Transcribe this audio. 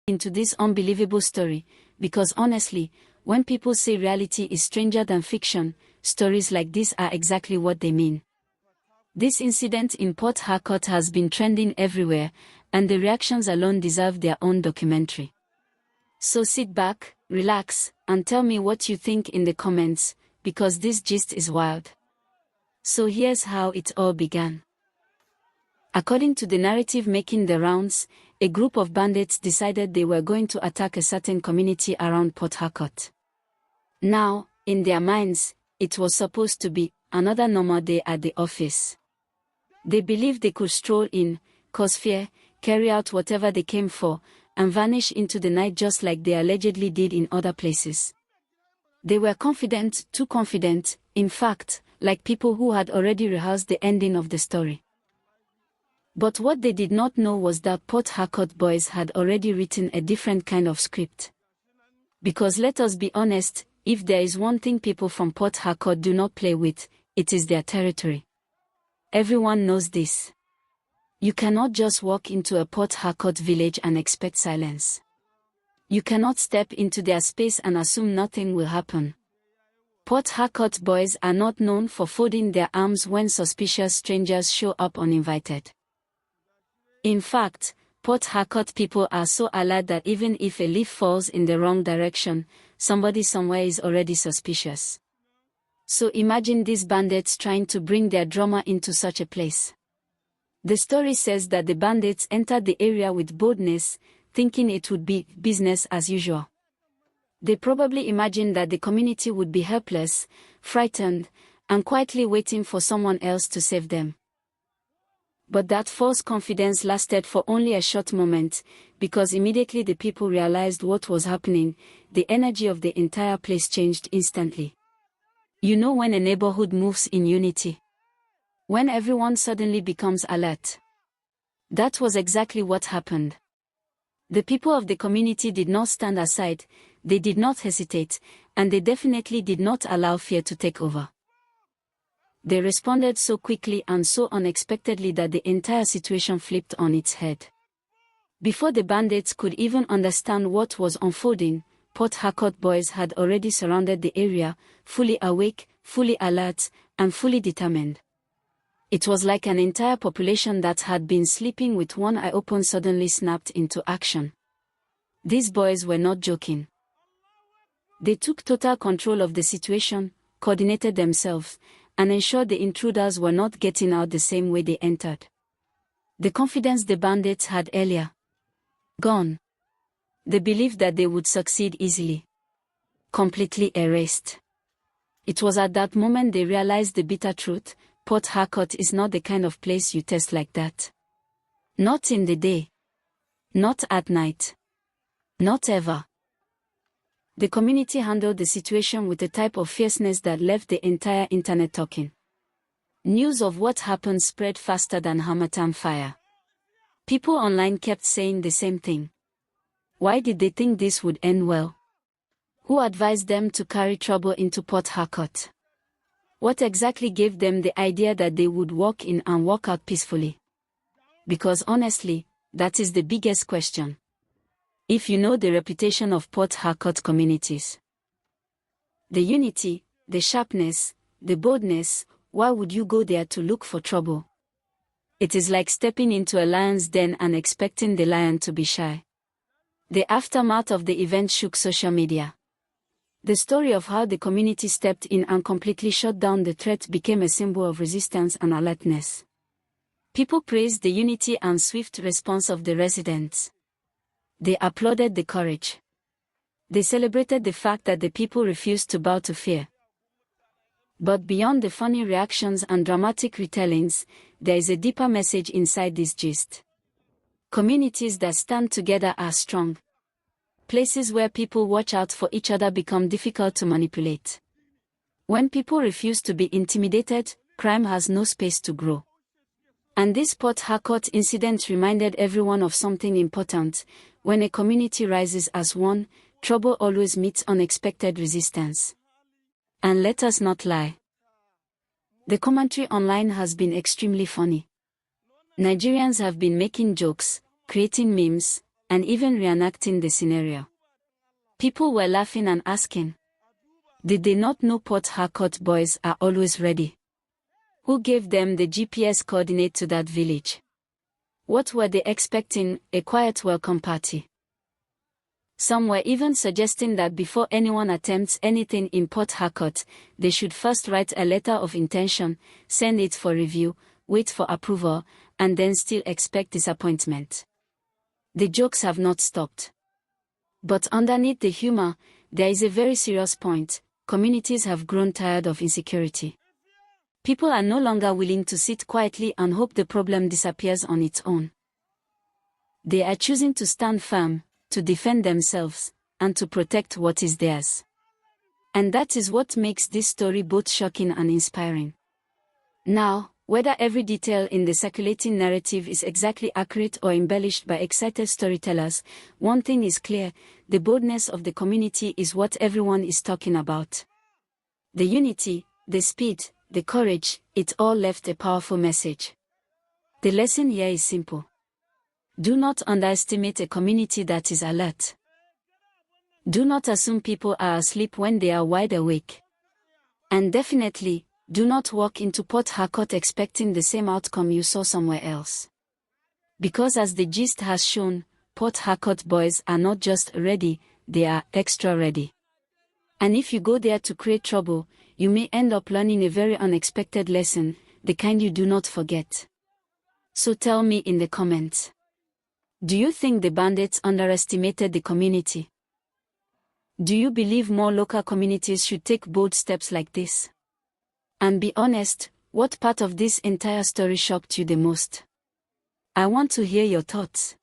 into this unbelievable story, because honestly, when people say reality is stranger than fiction, stories like this are exactly what they mean. This incident in Port Harcourt has been trending everywhere, and the reactions alone deserve their own documentary. So sit back, relax, and tell me what you think in the comments, because this gist is wild. So here's how it all began. According to the narrative making the rounds, a group of bandits decided they were going to attack a certain community around Port Harcourt. Now, in their minds, it was supposed to be another normal day at the office. They believed they could stroll in, cause fear, carry out whatever they came for, and vanish into the night just like they allegedly did in other places. They were confident, too confident, in fact, like people who had already rehearsed the ending of the story. But what they did not know was that Port Harcourt boys had already written a different kind of script. Because let us be honest, if there is one thing people from Port Harcourt do not play with, it is their territory. Everyone knows this. You cannot just walk into a Port Harcourt village and expect silence. You cannot step into their space and assume nothing will happen. Port Harcourt boys are not known for folding their arms when suspicious strangers show up uninvited. In fact, Port Harcourt people are so alert that even if a leaf falls in the wrong direction, somebody somewhere is already suspicious. So imagine these bandits trying to bring their drama into such a place. The story says that the bandits entered the area with boldness, thinking it would be business as usual. They probably imagined that the community would be helpless, frightened, and quietly waiting for someone else to save them. But that false confidence lasted for only a short moment, because immediately the people realized what was happening, the energy of the entire place changed instantly. You know when a neighborhood moves in unity? When everyone suddenly becomes alert. That was exactly what happened. The people of the community did not stand aside, they did not hesitate, and they definitely did not allow fear to take over. They responded so quickly and so unexpectedly that the entire situation flipped on its head. Before the bandits could even understand what was unfolding, Port Harcourt boys had already surrounded the area, fully awake, fully alert, and fully determined. It was like an entire population that had been sleeping with one eye open suddenly snapped into action. These boys were not joking. They took total control of the situation, coordinated themselves, and ensured the intruders were not getting out the same way they entered. The confidence the bandits had earlier gone. They believed that they would succeed easily. Completely erased. It was at that moment they realized the bitter truth: Port Harcourt is not the kind of place you test like that. Not in the day. Not at night. Not ever. The community handled the situation with a type of fierceness that left the entire internet talking. News of what happened spread faster than Harmattan fire. People online kept saying the same thing. Why did they think this would end well? Who advised them to carry trouble into Port Harcourt? What exactly gave them the idea that they would walk in and walk out peacefully? Because honestly, that is the biggest question. If you know the reputation of Port Harcourt communities, the unity, the sharpness, the boldness, why would you go there to look for trouble? It is like stepping into a lion's den and expecting the lion to be shy. The aftermath of the event shook social media. The story of how the community stepped in and completely shut down the threat became a symbol of resistance and alertness. People praised the unity and swift response of the residents. They applauded the courage. They celebrated the fact that the people refused to bow to fear. But beyond the funny reactions and dramatic retellings, there is a deeper message inside this gist. Communities that stand together are strong. Places where people watch out for each other become difficult to manipulate. When people refuse to be intimidated, crime has no space to grow. And this Port Harcourt incident reminded everyone of something important: when a community rises as one, trouble always meets unexpected resistance. And let us not lie. The commentary online has been extremely funny. Nigerians have been making jokes, creating memes, and even reenacting the scenario. People were laughing and asking, did they not know Port Harcourt boys are always ready? Who gave them the GPS coordinate to that village? What were they expecting, a quiet welcome party? Some were even suggesting that before anyone attempts anything in Port Harcourt, they should first write a letter of intention, send it for review, wait for approval, and then still expect disappointment. The jokes have not stopped. But underneath the humor, there is a very serious point. Communities have grown tired of insecurity. People are no longer willing to sit quietly and hope the problem disappears on its own. They are choosing to stand firm, to defend themselves, and to protect what is theirs. And that is what makes this story both shocking and inspiring. Now, whether every detail in the circulating narrative is exactly accurate or embellished by excited storytellers, one thing is clear: the boldness of the community is what everyone is talking about. The unity, the speed, the courage, it all left a powerful message. The lesson here is simple. Do not underestimate a community that is alert. Do not assume people are asleep when they are wide awake. And definitely, do not walk into Port Harcourt expecting the same outcome you saw somewhere else. Because as the gist has shown, Port Harcourt boys are not just ready, they are extra ready. And if you go there to create trouble, you may end up learning a very unexpected lesson, the kind you do not forget. So tell me in the comments. Do you think the bandits underestimated the community? Do you believe more local communities should take bold steps like this? And be honest, what part of this entire story shocked you the most? I want to hear your thoughts.